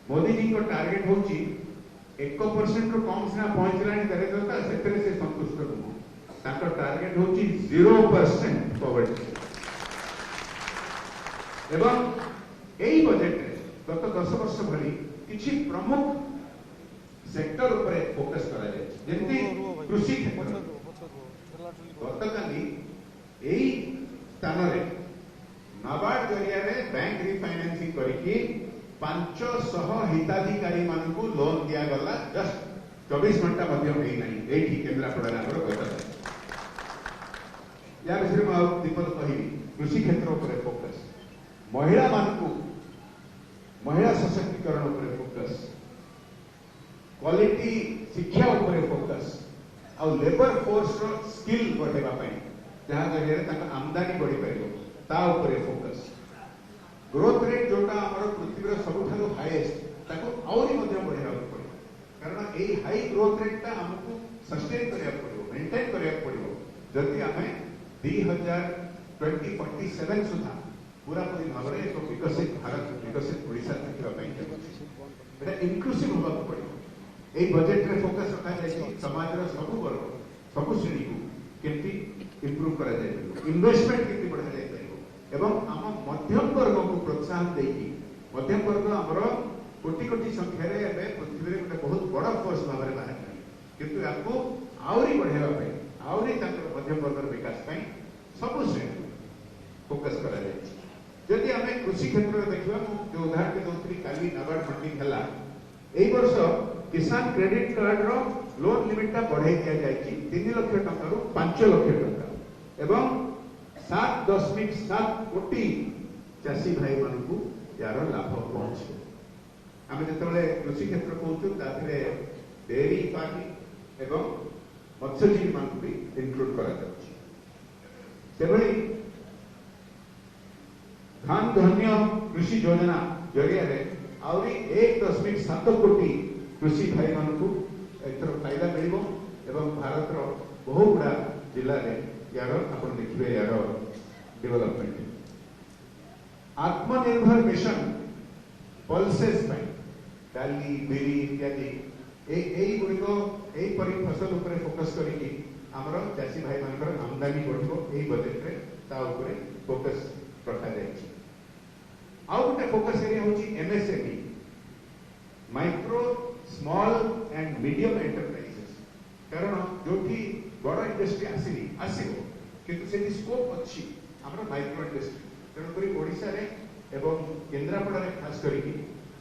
मोदी जी को टार्गेट होची 1% रो कम सिना पहुंचलानी दरिद्रता सेतरे से संतुष्ट नुह ताको टार्गेट होची 0% पॉवर्टी एवं एई बजेट रे गत 10 वर्ष भली किछि प्रमुख सेक्टर ऊपर फोकस करा जाय जेंति कृषि क्षेत्र गतकाली एई स्थान रे नाबार्ड जरिया रे बैंक रिफाइनेंसिंग करके 500 हिताधिकारी मानकू लोन दिया गला जस्ट 24 घंटा मध्य होई नाही एठी केंद्रापड़ा नगर गत या विषय में दीपक कहिबी कृषि क्षेत्र ऊपर फोकस महिला मानकू महिला सशक्तिकरण ऊपर फोकस क्वालिटी शिक्षा ऊपर फोकस आ लेबर फोर्स रो स्किल बढ़ेबा पई जहां जरिया रे ताका आमदनी बढ़ी परिबो ता ऊपर फोकस ग्रोथ रेट जोटा हमर पृथ्वी सबुठारो हाईएस्ट ताको आउरी मध्य बढ़ेबा पड़ो कारण ए हाई ग्रोथ रेट ता हमकु सस्टेन करिया पड़ो मेंटेन करिया पड़ो जति हमें 2047 सुधा पूरा पूरी भाव रे एक विकसित भारत विकसित ओडिशा देखिबा पई एटा इंक्लूसिव होबा पड़ो ए बजेट रे फोकस रखा जाय समाज रो सब वर्ग सब श्रेणी को केंति इंप्रूव करा जाय इन्वेस्टमेंट केंति बढ़ा जाय एवं आम मध्यम वर्ग को प्रोत्साहन देकी मध्यम वर्ग आमर कोटि कोटि संख्या रे एबे पृथ्वी रे गोटे बहुत बड़ फोर्स भाव रे बाहर किंतु याको आउरी बढ़ेबा पई आउरी ताकर मध्यम वर्ग विकास पई सब श्रेणी फोकस करा जाय जदि हमें कृषि क्षेत्र रे देखिबा जो उदाहरण के दोत्री काली नाबार्ड फंडिंग हला एई वर्ष किसान क्रेडिट कार्ड रो लोन लिमिट ता बढ़ाई दिया जाय 3 लाख टका रो 5 लाख टका एवं 7.7 कोटी चाषी भाई मानकू यार लाभ पहुंचे आम जो कृषि क्षेत्र कहूँ ताथे डेयरी फार्मिंग एवं मत्स्यजीवी मान भी इनक्लूड करा धान धन्य कृषि योजना जरिया आहरी 1.7 कोटी कृषि भाई मानकू एथर फायदा मिल भारत बहु गुड़ा जिले में यार आप देखिए यार डेवलपमेंट आत्मनिर्भर मिशन पल्सेस डाली बिरी इत्यादि गुड़िक यहीपरी फसल उपर फोकस करके आमर चाषी भाई मान आमदानी बढ़ो यही बजेट रे ता उपरे फोकस रखा जाए आउ गोटे फोकस एरिया होची MSME micro small and medium enterprises कारण जोठी बड़ इंडस्ट्री आसीनी आसीबो किंतु से स्कोप अच्छी हमर माइक्रो इंडस्ट्री तेणुक ओडिशा रे एवं केंद्रापड़ा रे खास करके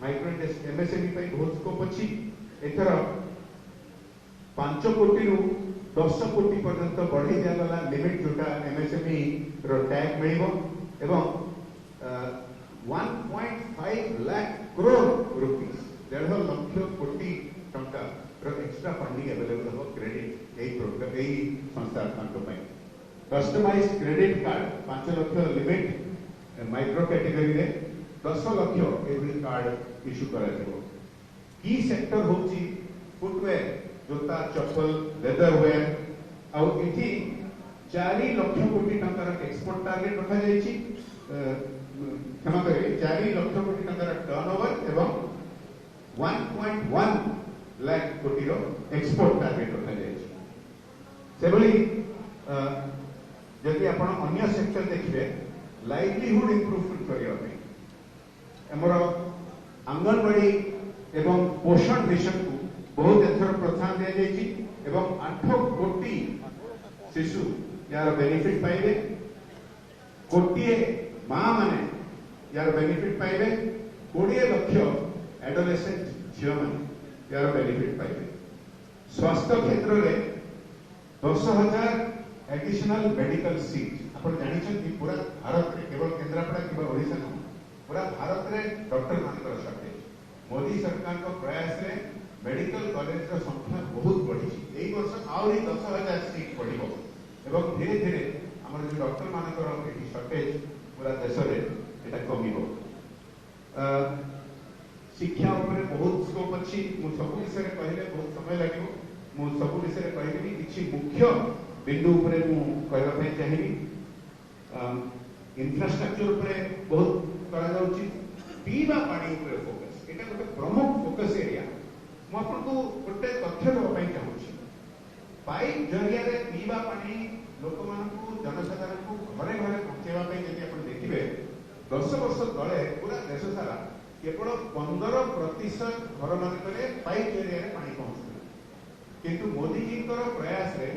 माइक्रो इंडस्ट्री एमएसएमई पई बहुत स्कोप अच्छी एथर 5 कोटी रु 10 कोटी पर्यंत बढ़ी दिया लिमिट जोटा एमएसएमई रो टैग मिलिबो एवं 1.5 लाख करोड़ रुपीस 1.5 लाख कोटी टंका एक्स्ट्रा फंडिंग अवेलेबल हो क्रेडिट यही प्रोग्राम यही संस्था customize credit card 5 lakh limit micro category रे 10 लाख एवरी कार्ड इश्यू करा जेबो की सेक्टर होची फुटवेयर जूता चप्पल लेदर वेयर आ इथि 4 लाख कोटी टंका एक्सपोर्ट टारगेट रखा जायछि क्षमा करिए 4 लाख कोटी टंका टर्नओवर एवं 1.1 लाख कोटी रो एक्सपोर्ट टारगेट रखा जायछि सेबली जदि आपण अन्य सेक्टर देखिए लाइवलीहुड इंप्रूवमेंट करिया पे हमर आंगनवाड़ी एवं पोषण मिशन को बहुत एथर प्रोत्साहन दिया जायछि एवं 8 कोटी शिशु यार बेनिफिट पाइबे कोटिए मां माने यार बेनिफिट पाइबे 20 लाख एडोलेसेंट झियो माने यार बेनिफिट पाइबे स्वास्थ्य क्षेत्र रे 10,000 एडिशनल मेडिकल सीट आप जानी पूरा भारत रे केवल केंद्रापड़ा कि ओडिशा न पूरा भारत रे डॉक्टर मानकर शॉर्टेज मोदी सरकार को प्रयास रे मेडिकल कॉलेज रो संख्या बहुत बढ़ी एई वर्ष आउरी 10,000 सीट बढ़िबो एवं धीरे धीरे हमर जो डॉक्टर मानकर शॉर्टेज पूरा देश रे एटा कमिबो शिक्षा ऊपर बहुत स्कोप अच्छी मु सब विषय कहले बहुत समय लागिबो मु सब विषय कहबी किछि मुख्य बिंदु उपरे मु कहबा पई चाहिबी इंफ्रास्ट्रक्चर उपरे बहुत करा जाउची पीवा पानी उपरे फोकस एटा गोटे प्रमुख पानी लोक जनसाधारण को घरे घरे पहुंचाइबा यदि आप देखिए 10 वर्ष तले पूरा देश सारा केवल 15% घर मानक पाइप जरिए पानी पहुंचुला किंतु मोदी जी प्रयास रे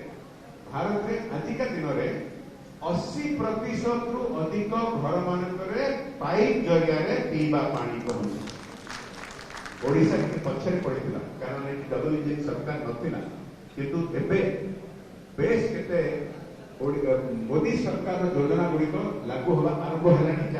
भारत में आजिका दिन में 80% रु अधिक घर मानक पाइप जरिए पीवा पानी पहुंचे ओडिशा के पछरे पड़ता कारण ये डबल इंजिन सरकार नथिला किंतु एबे बेस केते मोदी सरकार योजना गुड़िक लागू होगा आरंभ है।